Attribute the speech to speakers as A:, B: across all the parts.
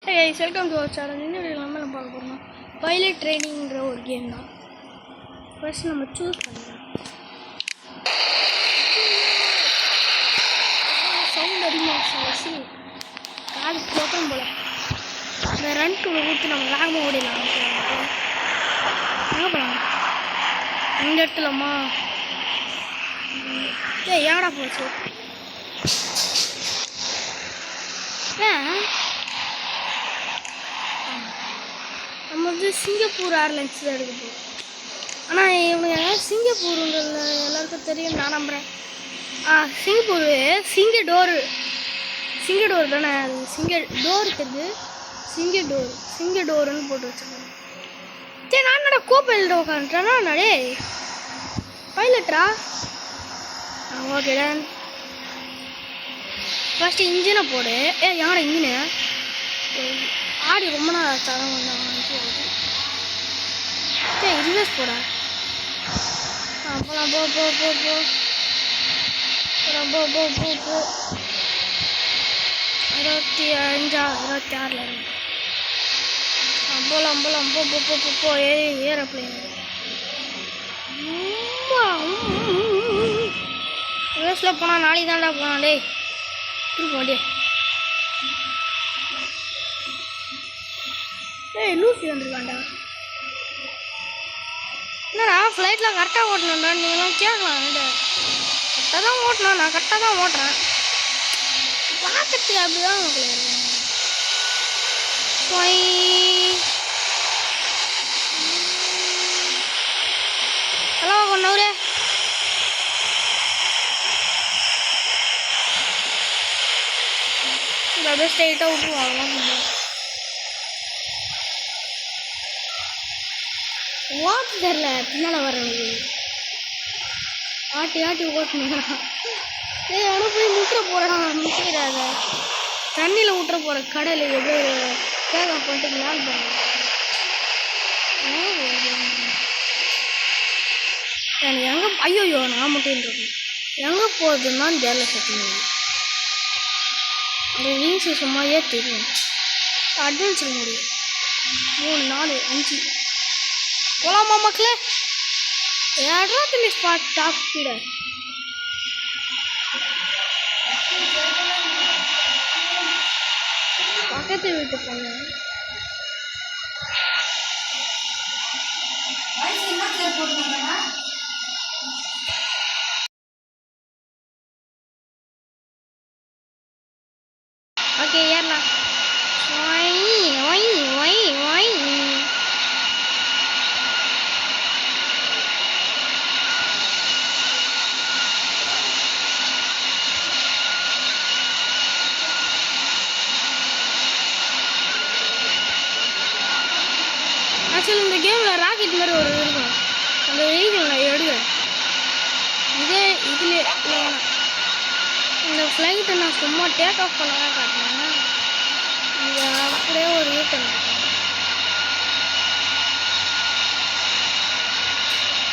A: Hey guys, welcome to our channel. In this video, we will talk about pilot training game. First, we will choose sound animation. Card bottom bola. The run to the lag mode. நம்ம வந்து Singapore airlines தான் எடுக்க போகிறோம். ஆனால் இவங்க சிங்கப்பூருங்கிறதுல எல்லாருக்கும் தெரியும் நான் நம்புகிறேன். சிங்கப்பூர் சிங்க டோர் தானே, அது டோர் தெரியுது, சிங்க டோருன்னு போட்டு வச்சுருக்காங்க. சரி நான் என்னடா கோப்பையில் உட்காந்துட்டேன்னா நடே பைலட்டா. ஓகேடா, ஃபஸ்ட்டு இன்ஜினை போடு. யாரோட இன்ஜினு ஆடி ரொம்ப நாள் தரம் கொஞ்சம் ரிவர்ஸ் போட போகலாம். போ 25-26 போகலாம். போ ஏரோப்ளேன் ரிவர்ஸில் போனால் நாளைக்கு தான்டா போனான். டே திரும்ப வண்டியே. லூசி வந்துருக்காண்டா. என்னடா ஃப்ளைட்டில் கரெக்டாக ஓட்டணும்டா, நீங்களாம் கேட்கலாம். கரெக்டாக தான் ஓட்டணும், நான் கரெக்டாக தான் ஓட்டுறேன். பார்க்கறதுக்கு அப்படி தான் உங்களுக்கு ஹலோ கொண்டவரே. அப்படியே ஸ்ட்ரைட்டாக விட்டுருவாங்க. வாட்டு தெரில பின்னால் வரவங்க ஆட்டி ஓட்டணும். அவனை போய் முட்டுற போகிறான். முட்டிடாத தண்ணியில் விட்டுற போகிற கடல் எப்படியோ கேட்க பண்ணிட்டு மேலே போகிறேன். எனக்கு எங்கே ஐயோ நான் முட்டின்னு எங்கே போகுதுன்னு தெரியல. சத்தியம் அந்த விங்ஸ் சும்மா ஏற்றிடுவேன். அட்வென்ச்சர் முடியும் 3 4 5 போலாமா மக்களே? ஏடா தம்பி ஸ்பாட் டாப் ஸ்பீடு. பக்கத்து வீட்டு பொண்ணு ஓகே ஏறலாம். ஆக்சுவலி இந்த கேமில் ராக்கெட் மாதிரி ஒரு இருக்கும், அந்த வெஹிக்கிள் நான் எடுக்கிறேன். இதில் இந்த ஃப்ளைட்டை நான் சும்மா டேக் ஆஃப் பண்ணதான் காட்டினேன்னா இது அப்படியே ஒரு வீட்டை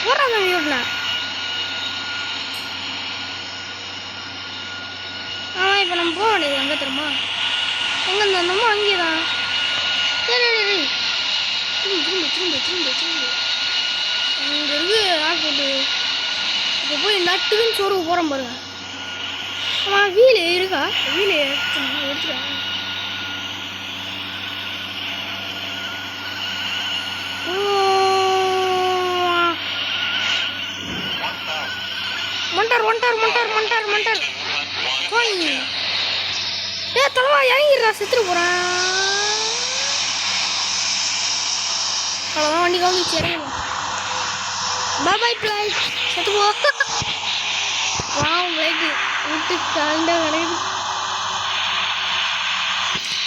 A: போடுறாங்க வீட்டில். இப்போ நம்ம போக வேண்டியது எங்கே தெரியுமா? எங்கே இருந்தோமோ அங்கே தான். சரி திரும்ப அங்கே இருக்கு ராக்கெட்டு. இப்போ போய் நட்டுக்குன்னு சோறுக்கு போகிறோம் பாருங்க. ஆமாம் வீலு இருக்கா? வீலு எடுத்துக்கிறேன். மண்டார் தலைவா இறங்கிடுறா, செத்துட்டு போகிறேன். அவ்வளோதான் வண்டி கவனிச்சு இறங்கிடும். பாய் ஃப்ளைட் செத்து போ. ஃப்ளைட்டு விட்டு கலண்டா கிடையாது.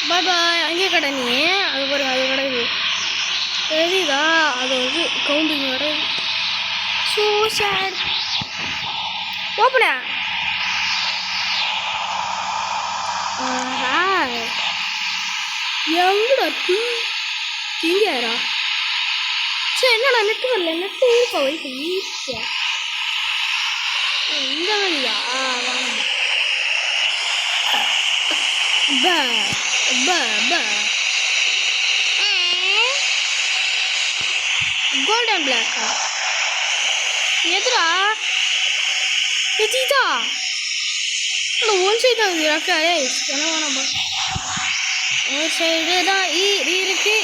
A: பாய் அங்கே கடை நீ அது பாருங்க, அது கிடையாது தெரியுதா? அது வந்து கவுண்டிங் கிடையாது. ஸோ சேட் ஓப்பனா எங்கடா திங்காரா? சரி என்னடா நெட்டு வரல, நெட்டு ஊருப்பா வைப்பு ஈஸியா இந்த வழியா வாங்க. கோல்டன் பிளாக்கா எதுரா எதிதா இல்லை ஒன் சைடு தான் இது அக்கா ஏய் என்ன வேணாம்பா ஒரு சைடு தான் இருக்கு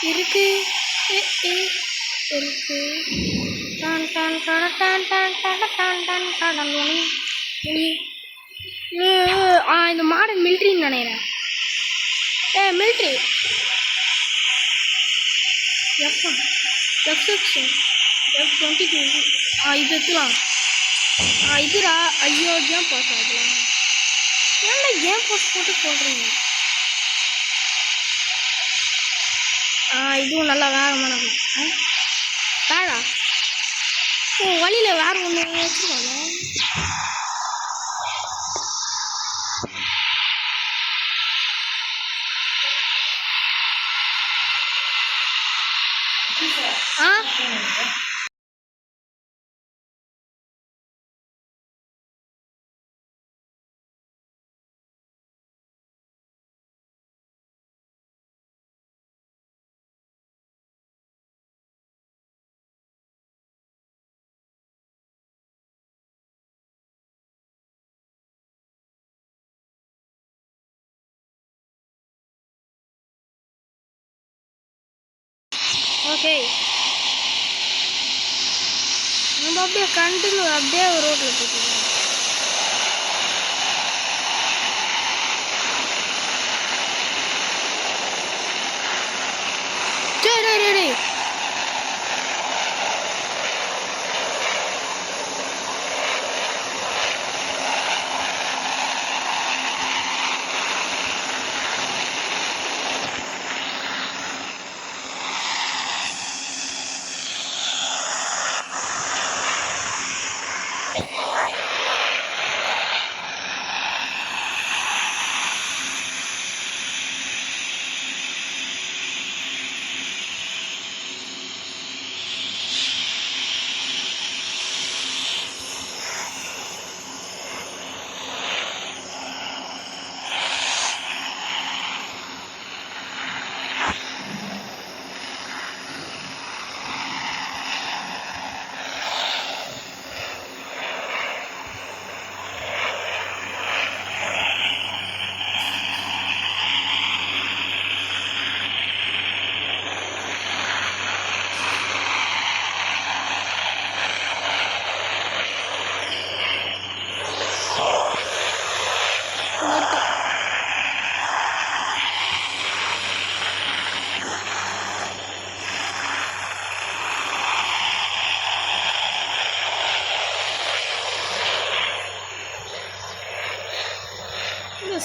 A: இருக்கு இருக்கு இருக்கு டான் டான் டான் டான் டான் டான் டான் டான் டான் இந்த மாடர்ன் மிலிட்ரின்னு நினைக்கிறேன் மிலிட்ரி எஃப் செக்ஷன் F22 இது எடுத்துலாம் இதுரா ஐயோ கேம் பாஸ் ஆகலாம் ஏன்டா கேம் பாஸ் போட்டு போடுறீங்க இதுவும் நல்லா வேகமான வேடா வழியில் வேறு ஒன்று வச்சுருவாங்க ஓகே நம்ம அப்படியே கண்டினியூ அப்படியே ரோட்டில் போட்டுருக்கோம் சரி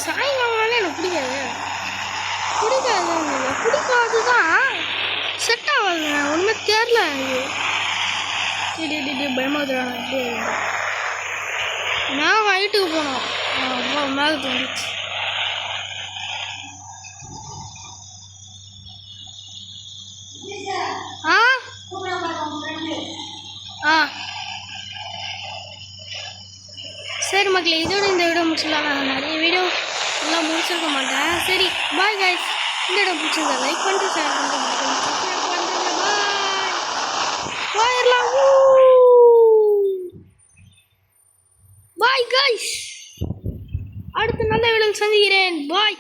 A: சாயங்காலம்னாலே எனக்கு பிடிக்காது தான் செட் ஆகாதுங்க ஒன்றுமே தெரில எனக்கு பயமாதுறாங்க மேலே ஹைட்டுக்கு போனோம் மேலே தோணுச்சு சரி மக்களே இதோட இந்த வீடியோ முடிச்சிடலாம் நான் நிறைய வீடியோ எல்லாம் முடிச்சிருக்க மாட்டேன் சரி பாய் கைஸ் இந்த வீடியோ பிடிச்சிருந்தா லைக் பண்ணிட்டு ஷேர் பண்ணிட்டு பாய் கைஸ் அடுத்த நல்ல வீடியோ சந்திக்கிறேன் பாய்